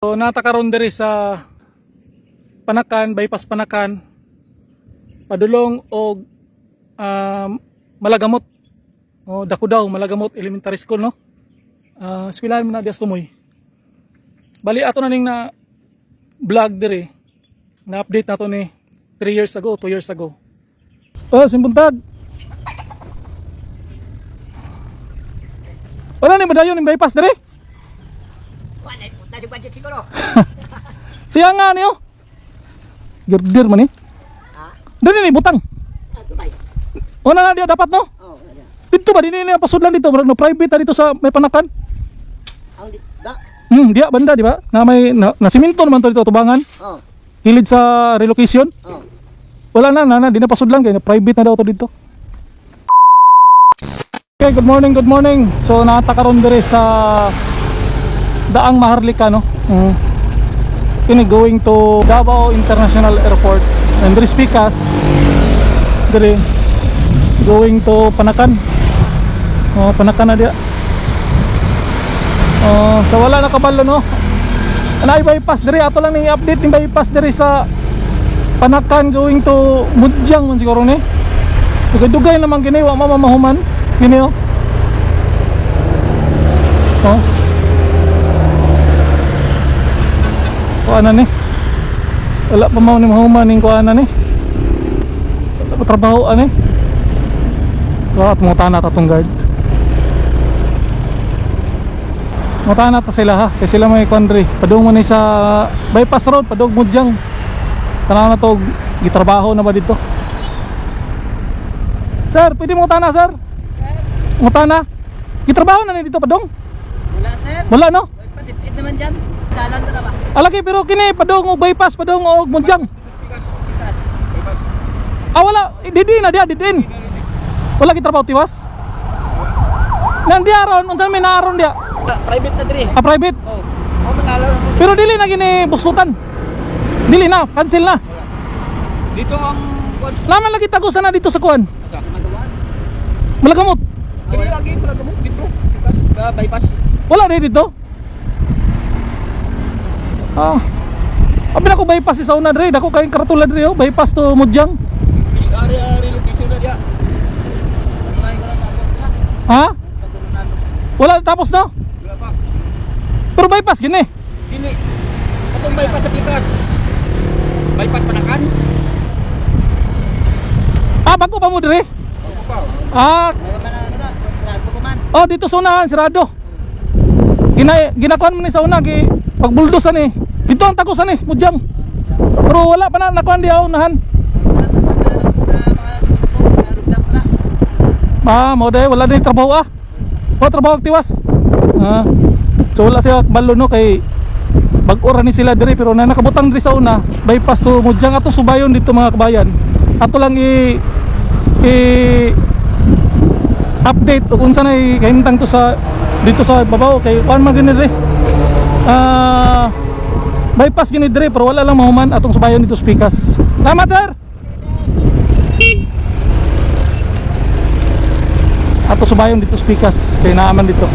So natakaron diri sa Panakan, bypass Panakan, padulong og Malagamot. O Dakudaw, Malagamot Elementary School, no? Eskwelahan mo na dias tumoy. Bali ato na ning na vlog diri. Na update nato ni 3 years ago, 2 years ago. Simbuntag. Wala ni madayon ning bypass diri? Wala po tayo budget siguro. Siya nga niyo. Girdir man ni. Ha? Dili ni butang. Tunay. Una na dia dapat, no? Oh, wala. Dito ba dinhi ni pasudlan dito, no private na dito sa may Panakan. Ang da. Dia banda di ba? Na may na simento naman to dito tubangan. Oh. Hilid sa relocation. Oh. Wala na di na pasudlan kay private na daw to dito. Okay, good morning. So natakaron diri sa Daang Maharlika, no? Kini going to Davao International Airport. And diri Pikas. Diri going to Panakan. Panakan na dia. So wala na kabalo, no? Anay bypass diri, ato lang ning update ning bypass diri sa Panakan going to Mudyang man siguro ni. Dugay naman gini wa mamahuman. Gini oh. Kuana ni. Wala pa mao ni mahuman ning kuana ni. Wala pa trabaho ani. At mutana ta tong guard. Mutana ta sila ha, kay sila may country. Padung man ni sa bypass road, padung Mudyang. Tanaw na to, gitrabaho na ba dito? Sir, pwede mutana sir? Mutana? Gitrabaho na ni dito padung? Wala sir. Wala no? Patipid naman diyan. Dalan na ba? Alaki pero kini padung og bypass, padung og Mudyang. Wala, didin na dia, didin. Wala gitrabaho tiwas? Nang dia ron, unsa may naron dia? Private na diri. Private? Oh. Ako manalo. Pero dili na gini buskutan. Dili na, cancel na. Dito ang Naman lagi tagusan na dito sa kuan. sa Magawan. Malagamot. Dili lagi Malagamot dito. Bypass. Wala rin dito. Abi na ko bypass sa una dre, dako kay karatula dre oh, bypass to Mudyang. Area relocation na dia. Ha? Wala tapos na? Wala pa. Pero bypass gini. Dili. Atong bypass sa Pikas. Bypass Panakan. Bago pa mo dre. Dito sa unahan sirado. Ginakuan mo ni sa una gi pagbuldosan ni. Dito ang tagusan ni Mudyang. Pero wala pa na nakuan di unahan. Mo day wala din trabaho Wala trabaho tiwas. So wala siya balo no kay bag-ora ni sila diri pero na nakabutang diri sa una bypass to Mudyang ato subayon dito mga kabayan. Ato lang update kung saan ay kahintang to sa dito sa babaw kay kuan man gini diri. Bypass gini diri pero wala lang mahuman atong subayon dito sa Pikas. Salamat sir. Ato subayon dito sa Pikas kay naaman dito.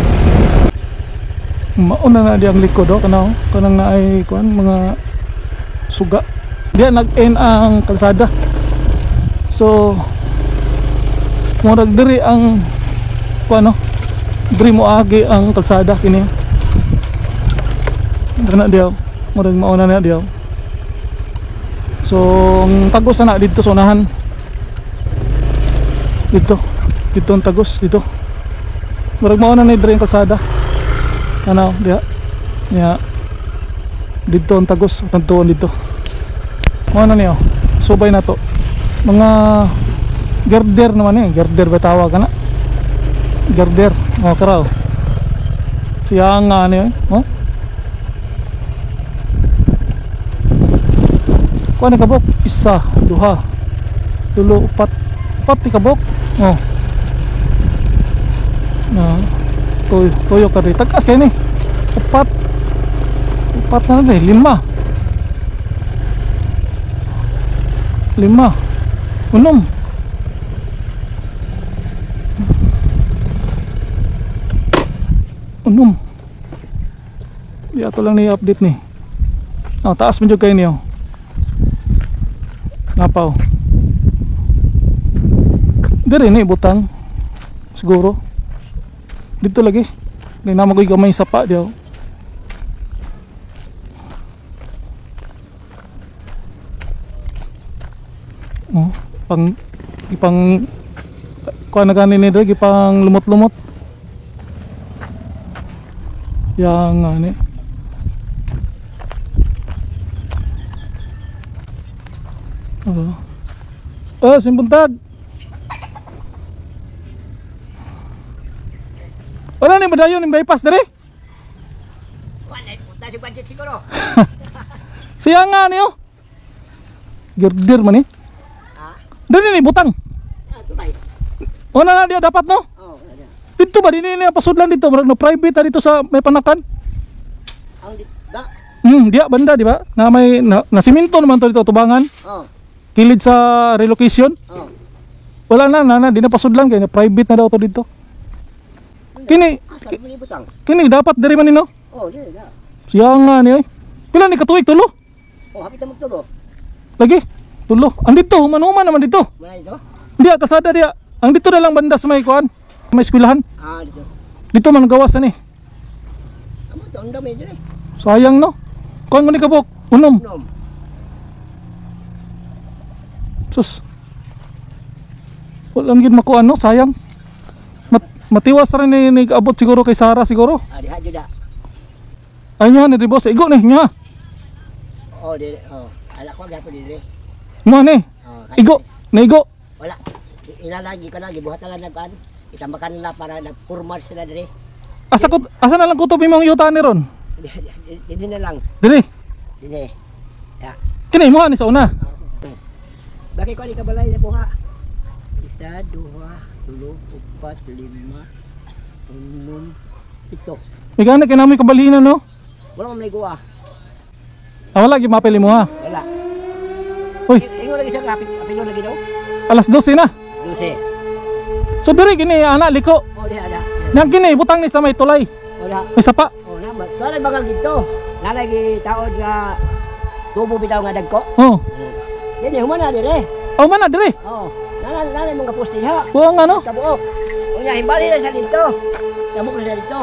Mauna na di ang likod kanang naay kuan mga suga. Diya nag-end ang kalsada. So murag diri ang kuan diri mo agi ang kalsada kini. Kana diaw, murag mauna na diaw. So ang tagos na dito sa unahan. Dito ang tagos dito. Murag mauna na diri ang kalsada. Ano dia? Ya. Dito ang tagos, tantuon dito. Ano niyo? Subay na to. Mga girder naman girder ba tawag kana? Girder, karaw. Siya nga kuan ni kabok, isa, duha, tulo, upat ni kabok. Toyo ka rin. Tagkas kayo ni. Upat na rin, 5. 6. Di ato lang ni update ni. Oh, taas man jud kay niyo. Napaw. Diri ni butang. Siguro. Dito lagi. Kay na magoy gamay sapa diyo. Oh, ipang kuha na ganin ni diri ipang lumot-lumot. Yang ani. Simbuntag. Wala ni badayon ni bypass diri. Wala punta si budget siguro. Siya nga niyo. Girdir man ni. Ha? Dili ni butang. Tunay. Una na dia dapat no? Oh, wala dia. Dito ba dinhi ni pasudlan dito, murag no private ta dito sa may panakan. Ang da. Dia banda di ba? Na may na simento naman to dito tubangan. Oh. Kilid sa relocation. Oh. Wala na di na pasudlan kay na private na daw to dito. Kini Asa mo ni butang? kini dapat diri man nino. Oh, di da. Siya nga ni oy. Pila ni katuig tulo? Oh, hapit na magtulo. Lagi. Tulo. Ang dito human-human naman dito. Wala ito. Dia kasada dia. Ang dito na lang banda sa may kuan. May eskwelahan. Ah, dito. Dito man gawas ani. Amo to ang dami dire. Sayang no. Kuan mo ni kabok. Unom. Nom. Sus. Wala gid makuan no, sayang. Matiwas rin ni abot siguro kay Sara siguro. Ah, diha jud da. Ay nya ni boss, igo ni nya. Oh, dire. Oh. Ala ko gapo dire. Mo ni. Oh, Igo, naigo. wala. Ilalagi ka lagi buhat lang nagkan. Itambakan nila para nagpurmar sila dire. Asa na lang kutob imong yuta ni ron? Hindi na lang. Diri. Dine. Ya. Kini mo ni sa una. Bakit ko ka balay na buha? Isa, dua, tulo, upat, lima, unom, pito. Ikaw na kinami kabalhinan no. Wala man guwa. Wala gi mapili mo ha. Wala. Uy, Ingo lagi siya kapit. Apilo lagi daw. alas 12 na. Duse. So diri gini ana liko. Oh, diha ada. Nang gini butang ni sa may tulay. Wala. May sapa. Oh, naman. Wala bagang dito. Nalagi taod nga tubo bitaw nga dagko. Oh. Dine humana dire. Oh man na diri. Oh. Nalay mga poste ha. Buong ano? Kabuok. O nga himbali na siya dito. Tabok na siya dito.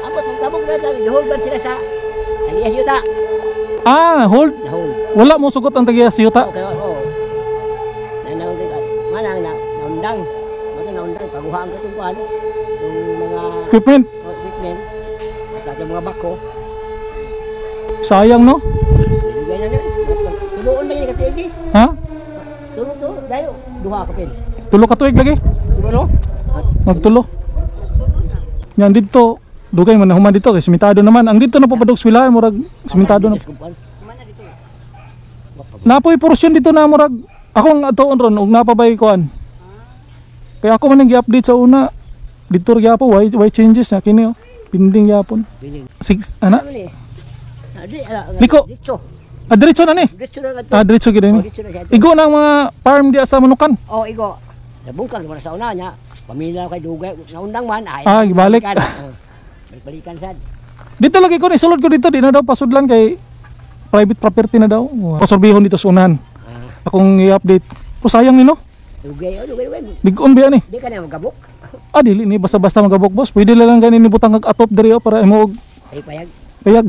Amot tabok na siya. Hold ba sila sa Tagiyas yuta. Hold. Nahol. Wala mo sugot ang tagiya sa yuta. Okay, oo. Nanahol ka. Manang naundang. Mata naundang. Paguhaan ka itong kuhan. Yung mga Equipment. equipment. At yung mga bako. Sayang no? Ilugay na nyo. Tuluon ba yun katigi? Ha? Tulo to. Dayo. Duha ka pin. Tulo ka tuig lagi. Tulo no? Magtulo. Yan dito. Dugay man na human dito kay simentado naman. Ang dito na papadog eskwelahan murag simentado na. Mana dito? Napoy portion dito na murag ako ang atoon ron ug napabay kuan. Kaya ako man gi-update sa una. Dito ra gyapon why changes na kini oh. Pinding gyapon. Biling. 6 ana. Ano ni? Liko. Dito. Diretso na ni. Dito na ka to. Diretso gid ni. Dito na siya. Igo na ang mga farm diya sa Manukan. Oh, igo. Nabungkag naman sa una niya. Pamilya ko kay Dugay. Naundang man. Gibalik. Balik-balikan sad. Dito lagi ko ni sulod ko dito di na daw pasudlan kay private property na daw. Pasorbihon dito sa unahan. Akong i-update. Pero sayang ni no. Dugay, Dugay. Bigon biya ni. Di ka na magabok. Dili ni basta-basta magabok boss. Pwede lang ganin ni butang atop diri oh, para imo og Ay, payag. payag.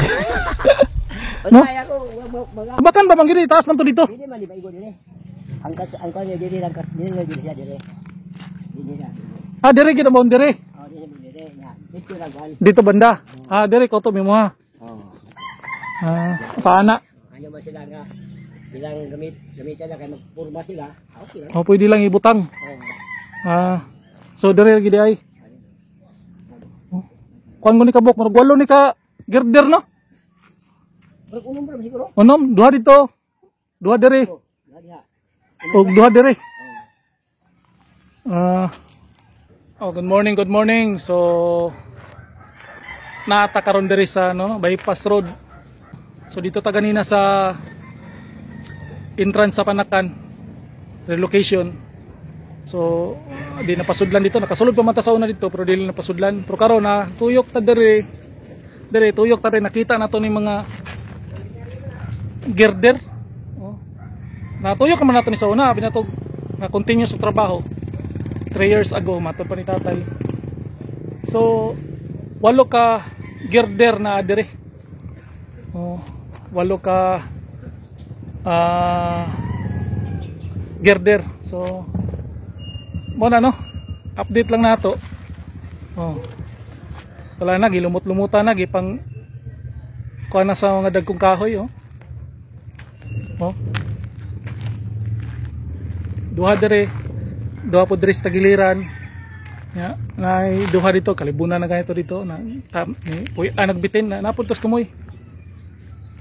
No? Kaya ko, baga. Bakan ba manggidi taas man to dito? Hindi man, di ba igo nila? Ang kanya, dili lang siya, dili. Dili na. Diri gid mo diri. Oh, dili na. Dito lang kan. Dito banda. Diri ko to mo ha. Oh. Paana. Ano ba sila nga? Bilang gamitan na kay magpurma sila. Okay lang. Pwede lang ibutang. Oh. So diri gid ay. Kuan mo ni kabok, murag walo ni ka girder no? Pero unong ba siguro? Unom, duha dito. Duha diri. Og duha diri. Good morning. So naata karon diri sa bypass road. So dito ta ganina sa entrance sa Panakan relocation. So di napasudlan dito, nakasulod pa man ta sa una dito pero dili napasudlan. Pero karon na tuyok ta diri tuyok ta rin nakita nato ni mga girder. Oh. Natuyok naman nato ni sa una, binatog na continue sa trabaho 3 years ago matod pa ni tatay. So 8 ka girder na adire. Oh, 8 ka girder. So mo na no, update lang nato. Oh. Wala na, gilumot-lumutan na, gipang kuha na sa mga dagkong kahoy. Oh. Oh. Duha po diri sa tagiliran. Ya, duha dito, kalibunan na ganito dito na nagbitin na napuntos tumoy.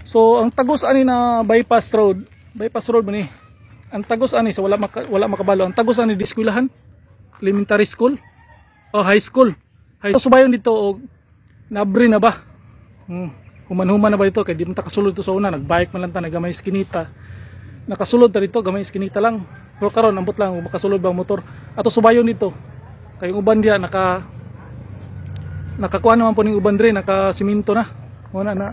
So ang tagos ani na bypass road man ni. Ang tagos ani sa wala makabalo. Ang tagos ani di eskwelahan, elementary school o high school. Subayon dito og nabri na ba? Human-human na ba dito kay di man ta kasulod to sa una, nagbike man lang ta, nagamay iskinita. Nakasulod ta dito, gamay iskinita lang. Pero karon ambot lang makasulod ba motor. Ato subayon dito. Kay uban dia nakakuha naman po ning uban diri, naka-simento na. Muna na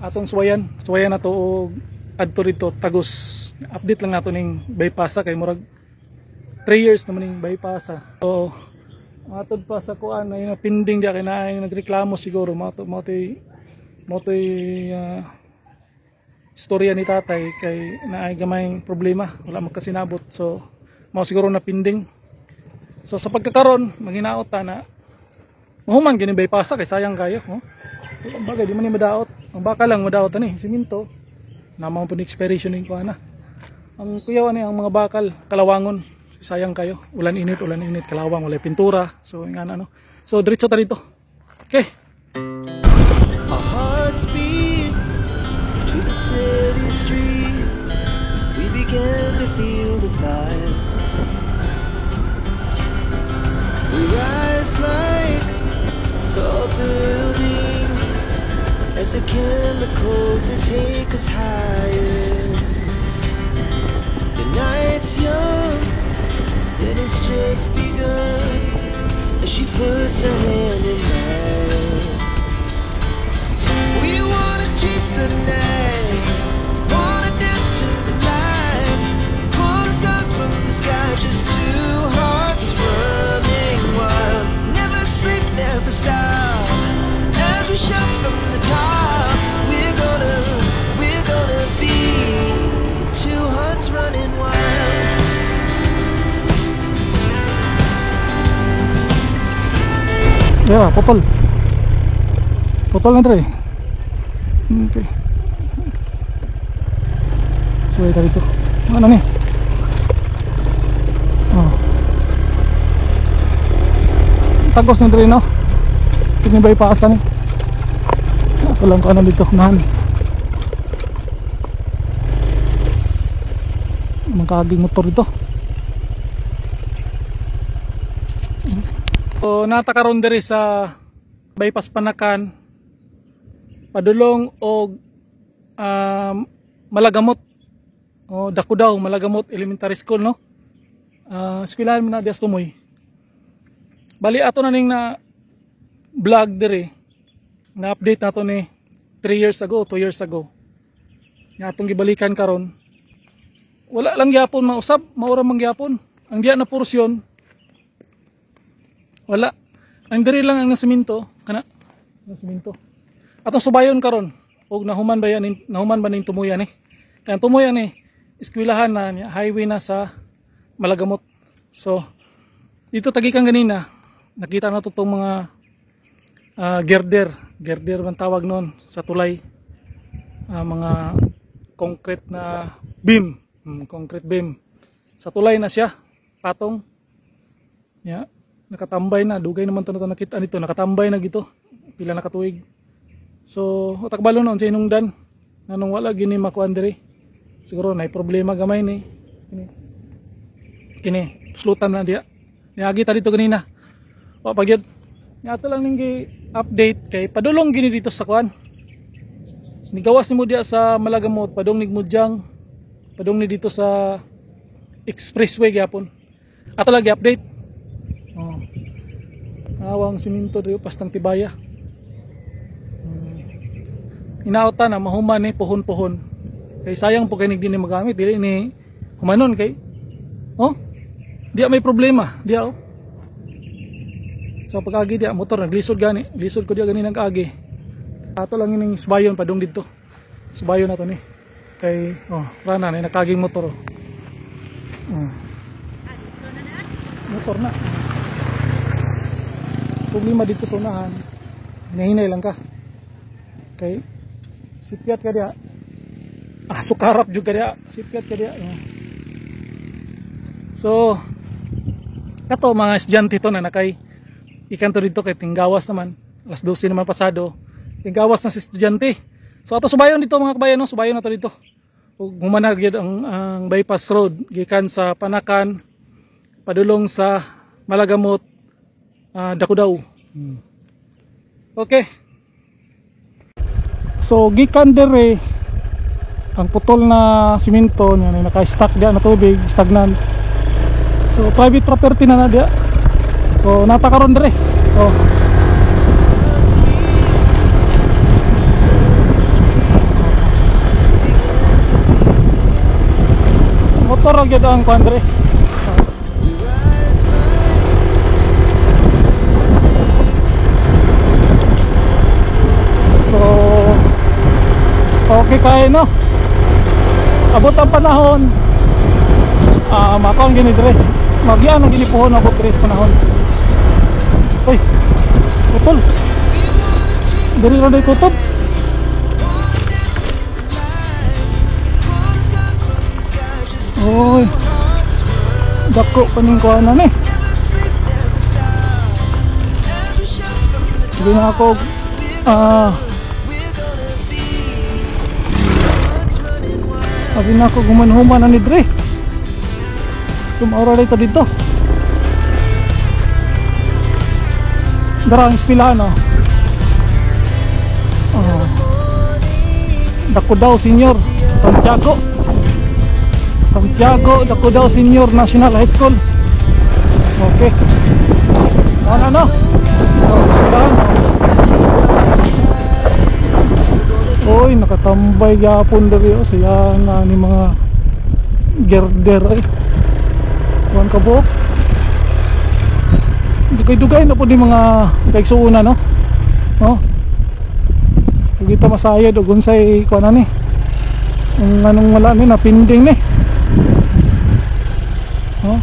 atong suwayan na to og adto dito tagos. Update lang nato ning bypass kay murag 3 years naman ning bypass. So matod pa sa kuan na yung pending dia kay na nagreklamo siguro mo istorya ni tatay kay naay gamay problema, wala magkasinabot. So mao siguro na pending. So sa pagkakaron manghinaot ta na mahuman gini bypass kay sayang kayo, oh. Bagay di man ni madaot. Ang baka lang madaot ani simento. Namang pud expiration ning kuan na. Ang kuyaw ni ang mga bakal kalawangon. Sayang kayo, ulan init, kalawang, wala pintura. So nga ano. So diretso ta dito. Okay. Our hearts beat to the city streets. We began to feel the fire. We rise like tall buildings as the chemicals that take us higher. The night's young, and it's just begun as she puts her hand in mine. We wanna chase the night, wanna dance to the light, pull the stars from the sky, just two hearts running wild. Never sleep, never stop, as we shout from the top. We're gonna be two hearts running wild. Yeah, popol na dre. Okay. So ito dito. Ano ni? Oh. Tagos na dre no. Kini bypass ni. Ako lang kanan dito nahan. Magkaging motor dito. So natakaron diri sa bypass Panakan padulong og Malagamot o Dakudaw, Malagamot Elementary School no. Eskwelahan mo na dias tumoy. Bali ato na ning na vlog diri na update nato ni 3 years ago, 2 years ago. Nga atong gibalikan karon. Wala lang gyapon mausab, maura man gyapon. Ang diya na porsyon wala. Ang diri lang ang nasimento, kana nasimento. Atong subayon karon og nahuman ba ning tumuyan ni. Kaya tumuyan ni eskwelahan na highway na sa Malagamot. So dito tagikan ganina nakita na to tong mga girder man tawag noon sa tulay. Mga concrete na beam, concrete beam. Sa tulay na siya, patong. Yeah. Nakatambay na, dugay naman ito nakita nito, nakatambay na gito, pila nakatuig. So, utakbalo noon sa inungdan, nanong wala gini makuan diri. Siguro na problema gamay ni. Kini, slutan na diya. Niagi ta dito ganina. Wa pagyud. Niato lang ning update kay padulong gini dito sa kuan. Nigawas nimo diya sa Malagamot, padong ni Mudyang, padong ni dito sa expressway gyapon. Ato lagi update. Oh. Awang siminto dito pastang tibaya. inaota na mahuman ni puhon-puhon. Kay sayang po kay din ni magamit dili ni humanon kay. Oh. Diya may problema, diya oh. So pag-agi diya motor naglisod gani, lisod ko diya gani nag-agi. Ato lang ining subayon padung didto. Subayon na to ni. Kay rana ni nakaging motor oh. Motor na. Problema dito sa unahan. Hinahinay lang ka. Kay sipyat ka diya. Sukarap juga diya. Sipyat ka diya. So kato mga estudyante to na nakay ikan to dito kay tinggawas naman. Alas 12 naman pasado. Tinggawas na si estudyante. So ato subayon dito mga kabayan no, subayon na to dito. Ug humanag gyud ang bypass road gikan sa Panakan padulong sa Malagamot, Dakudaw. Okay. So gikan dere ang putol na simento niya naka-stack diya na tubig, stagnant. So private property na diya. So natakaron dere. So motor ra gyud ang kuan dere. So okay kay no. Abot ang panahon. Makaon gini dire. Magian ang ginipuhon abot dire panahon. Oy. Putol. Diri ra day kutob. Oy. Dako paning kuanan eh. Sige na ako abi na ako gumanhuman na ni Dre. Sumaura dito dito. Darang ispilahan oh. Dakudaw Senior Santiago. Santiago Dakudaw Senior National High School. Okay. Ano no? Ispilahan oh. Oy, nakatambay gapon diri oh, saya nga ni mga girder ay. Kuan ka buok. Dugay-dugay na po di mga kaigsuuna no. Oh. Kung kita masayad og unsay kuan ani. Ang anong wala ni napinding ni. Oh.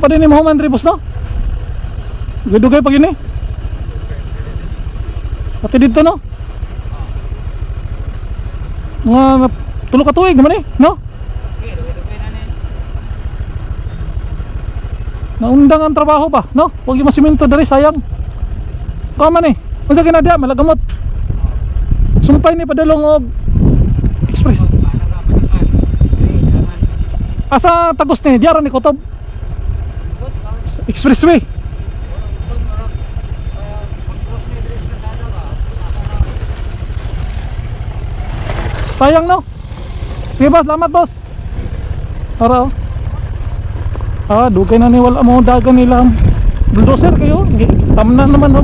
Pa din ni Muhammad Ribos no? Dugay-dugay pag yun eh. Pati dito no? Mga tulog ka tuig naman eh, no? Naundang ang trabaho ba, no? Huwag yung masiminto dari sayang. Kaman eh, masa kinadya, malagamot. Sumpay ni padalong og express. Asa tagos ni, diyaran ni Kotob Expressway. Sayang no. Sige ba, salamat boss. Tara oh. Dugay na ni wala mo dagan nila. Bulldozer kayo. Tamnan naman no.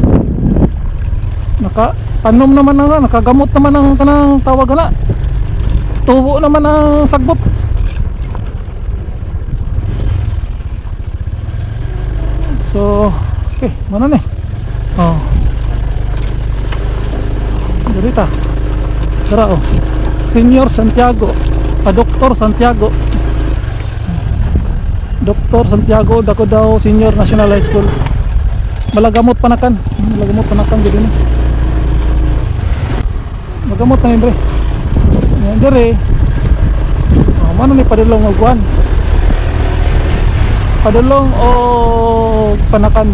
Naka-tanom naman na, nakagamot naman ang kanang tawag na. Tubo naman ang sagbot. So, okay, mana nih? Oh. Derita. Tara oh. Senior Santiago, Dr. Santiago. Dr. Santiago Dakudaw Senior National High School. Malagamot Panakan gid ni. Malagamot na Andre. Yan dire. Mana ni padulong og kuan? Padulong o Panakan.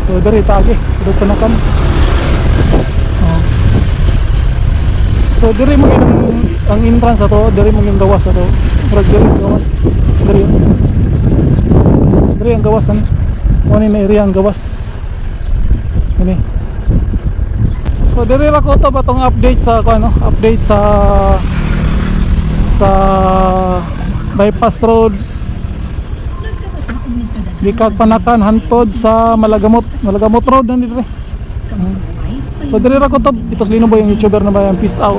So dari tagi do Panakan. So dari mo ang entrance ato, dari mo yung gawas ato. Drag dari gawas. Dari ang gawasan. Ano na area ang gawas. Ini. So dari ra ko to batong update sa ano, update sa bypass road Likag Panakan hantod sa Malagamot road na dire. So dire ra ko to, itos Lino Boy, yung YouTuber na bayan. Peace out.